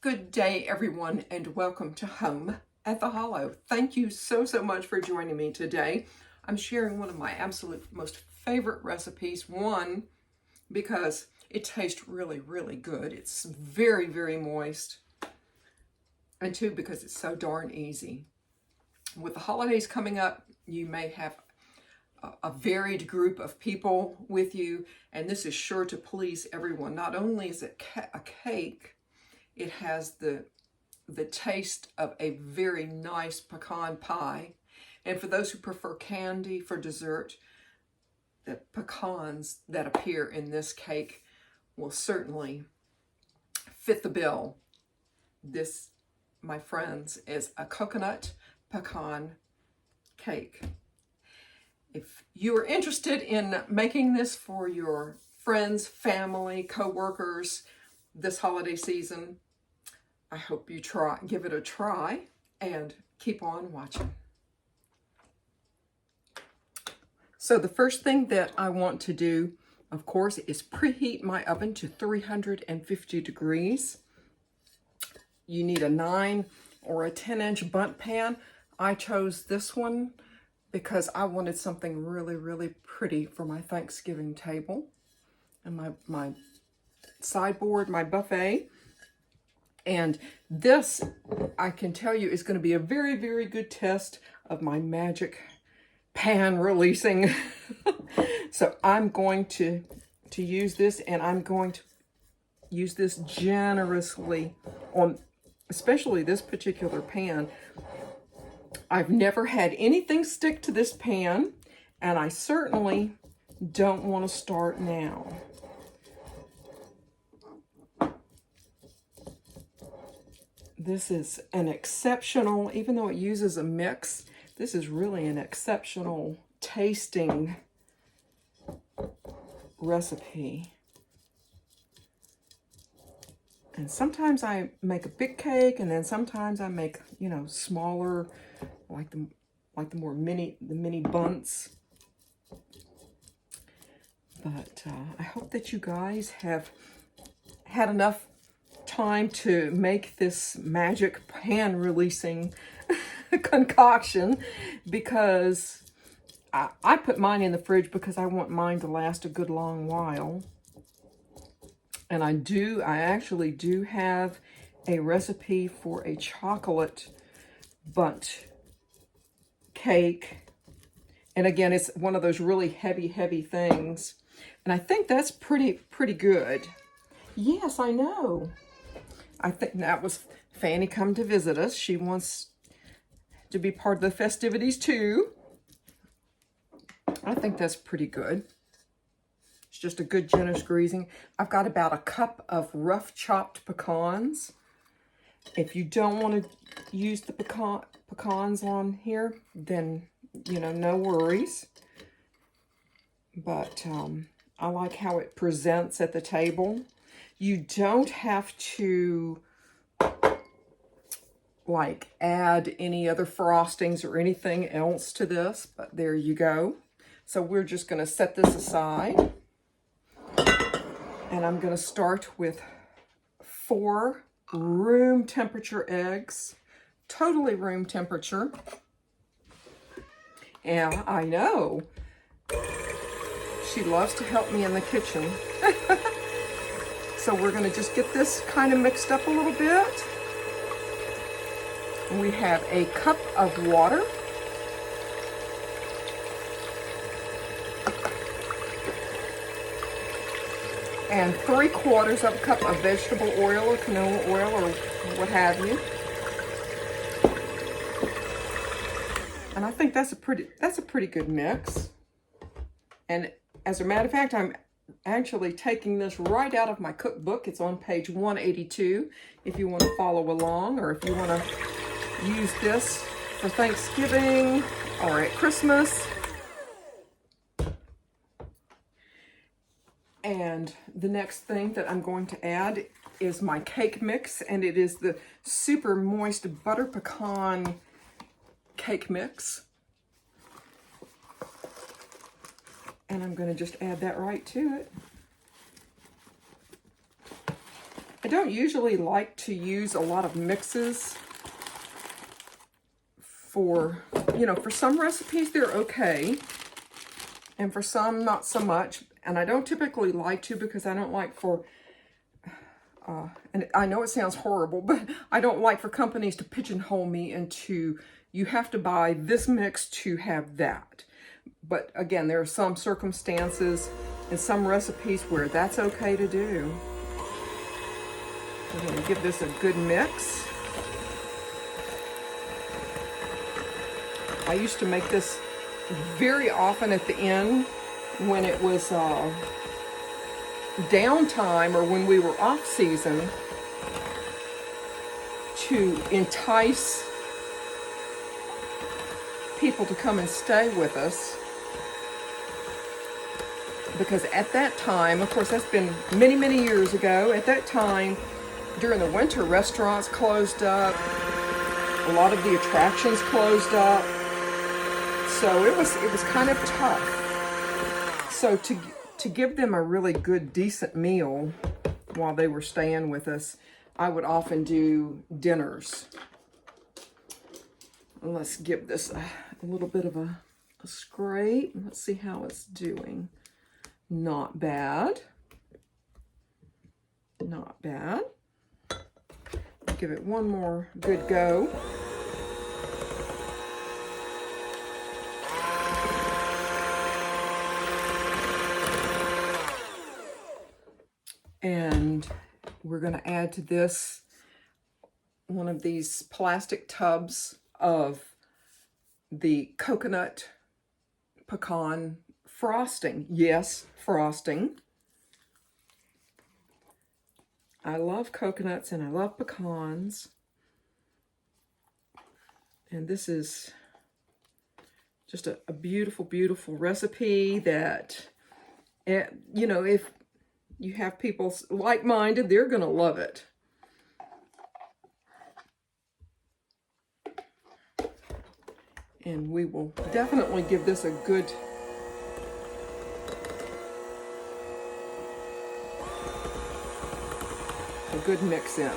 Good day, everyone, and welcome to Home at the Hollow. Thank you so much for joining me today. I'm sharing one of my absolute most favorite recipes. One, because it tastes really good. It's very moist. And two, because it's so darn easy. With the holidays coming up, you may have a varied group of people with you, and this is sure to please everyone. Not only is it a cake, it has the taste of a very nice pecan pie. And for those who prefer candy for dessert, the pecans that appear in this cake will certainly fit the bill. This, my friends, is a coconut pecan cake. If you are interested in making this for your friends, family, co-workers this holiday season, I hope you give it a try, and keep on watching. So the first thing that I want to do, of course, is preheat my oven to 350 degrees. You need a 9 or a 10-inch bundt pan. I chose this one because I wanted something really pretty for my Thanksgiving table and my sideboard, my buffet. And this, I can tell you, is going to be a very good test of my magic pan releasing. So I'm going to use this, and I'm going to use this generously on especially this particular pan. I've never had anything stick to this pan, and I certainly don't want to start now. This is an exceptional, even though it uses a mix, this is really an exceptional tasting recipe. And sometimes I make a big cake, and then sometimes I make, smaller, like the mini buns. But I hope that you guys have had enough time to make this magic pan releasing concoction, because I put mine in the fridge because I want mine to last a good long while. And I actually do have a recipe for a chocolate bundt cake. And again, it's one of those really heavy things. And I think that's pretty good. Yes, I know. I think that was Fanny come to visit us. She wants to be part of the festivities too. I think that's pretty good. It's just a good generous greasing. I've got about a cup of rough chopped pecans. If you don't want to use the pecans on here, then, no worries. But I like how it presents at the table. You don't have to add any other frostings or anything else to this, but there you go. So we're just going to set this aside. And I'm going to start with 4 room temperature eggs, totally room temperature. And I know she loves to help me in the kitchen. So we're going to just get this kind of mixed up a little bit. We have a cup of water. And 3/4 of a cup of vegetable oil or canola oil or what have you. And I think that's a pretty good mix. And as a matter of fact, I'm actually taking this right out of my cookbook. It's on page 182 if you want to follow along, or if you want to use this for Thanksgiving or at Christmas. And the next thing that I'm going to add is my cake mix, and it is the super moist butter pecan cake mix. And I'm going to just add that right to it. I don't usually like to use a lot of mixes for, you know, for some recipes they're okay, and for some not so much. And I don't typically like to, because I don't like for, and I know it sounds horrible, but I don't like for companies to pigeonhole me into, you have to buy this mix to have that. But again, there are some circumstances and some recipes where that's okay to do. We're going to give this a good mix. I used to make this very often at the end when it was downtime or when we were off season, to entice people to come and stay with us. Because at that time, of course, that's been many, many years ago. At that time, during the winter, restaurants closed up. A lot of the attractions closed up. So it was kind of tough. So to give them a really good, decent meal while they were staying with us, I would often do dinners. Let's give this a little bit of a scrape. Let's see how it's doing. Not bad. Not bad. Give it one more good go. And we're going to add to this one of these plastic tubs of the coconut pecan frosting. Yes, frosting. I love coconuts and I love pecans. And this is just a beautiful, beautiful recipe that, you know, if you have people like-minded, they're going to love it. And we will definitely give this a good mix in.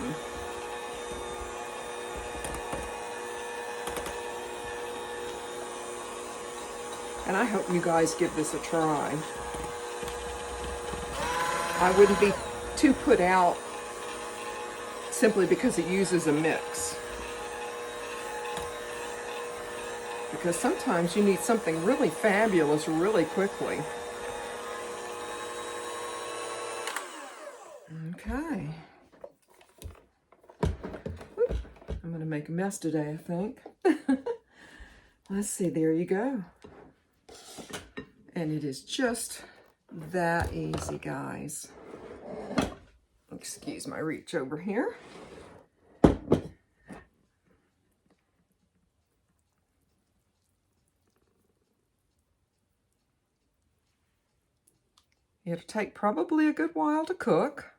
And I hope you guys give this a try. I wouldn't be too put out simply because it uses a mix. Because sometimes you need something really fabulous really quickly. Okay. I'm going to make a mess today, I think. Let's see, there you go. And it is just that easy, guys. Excuse my reach over here. It'll take probably a good while to cook,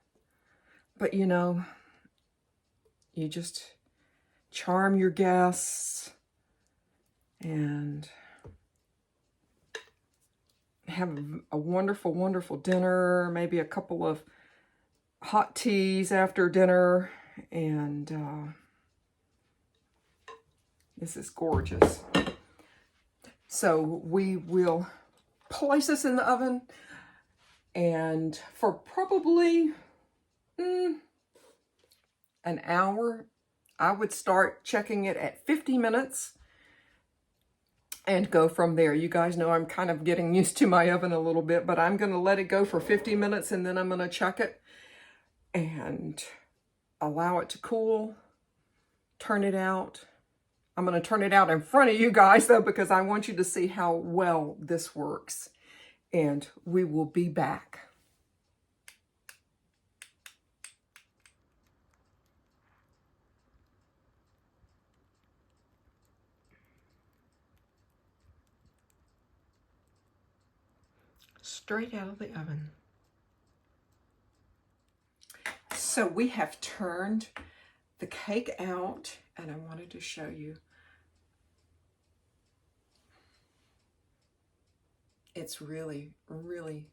but you know, you just charm your guests and have a wonderful, wonderful dinner, maybe a couple of hot teas after dinner, and this is gorgeous. So we will place this in the oven, and for probably an hour, I would start checking it at 50 minutes and go from there. You guys know I'm kind of getting used to my oven a little bit, but I'm going to let it go for 50 minutes and then I'm going to check it and allow it to cool, turn it out. I'm going to turn it out in front of you guys though, because I want you to see how well this works. And we will be back. Straight out of the oven. So we have turned the cake out, and I wanted to show you. It's really, really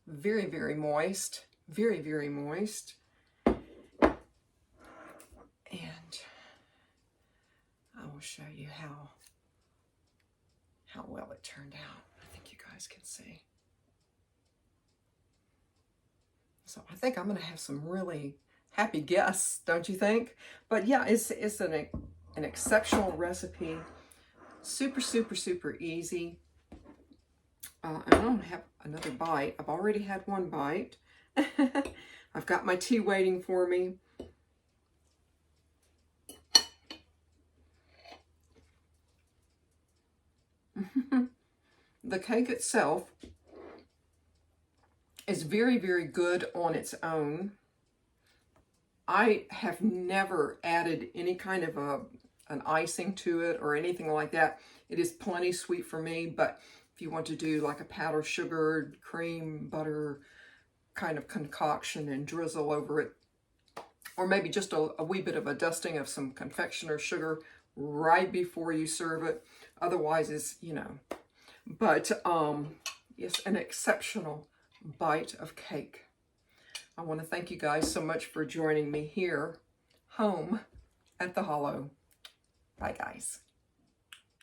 very, very moist. Very, very moist. show you how well it turned out. I think you guys can see. So I think I'm going to have some really happy guests, don't you think? But yeah, it's an exceptional recipe. Super, super, super easy. I'm going to have another bite. I've already had one bite. I've got my tea waiting for me. The cake itself is very, very good on its own. I have never added any kind of an icing to it or anything like that. It is plenty sweet for me, but if you want to do like a powdered sugar, cream, butter kind of concoction and drizzle over it, or maybe just a wee bit of a dusting of some confectioner sugar right before you serve it. Otherwise, it's, you know, but it's an exceptional bite of cake. I want to thank you guys so much for joining me here, home at the Hollow. Bye, guys.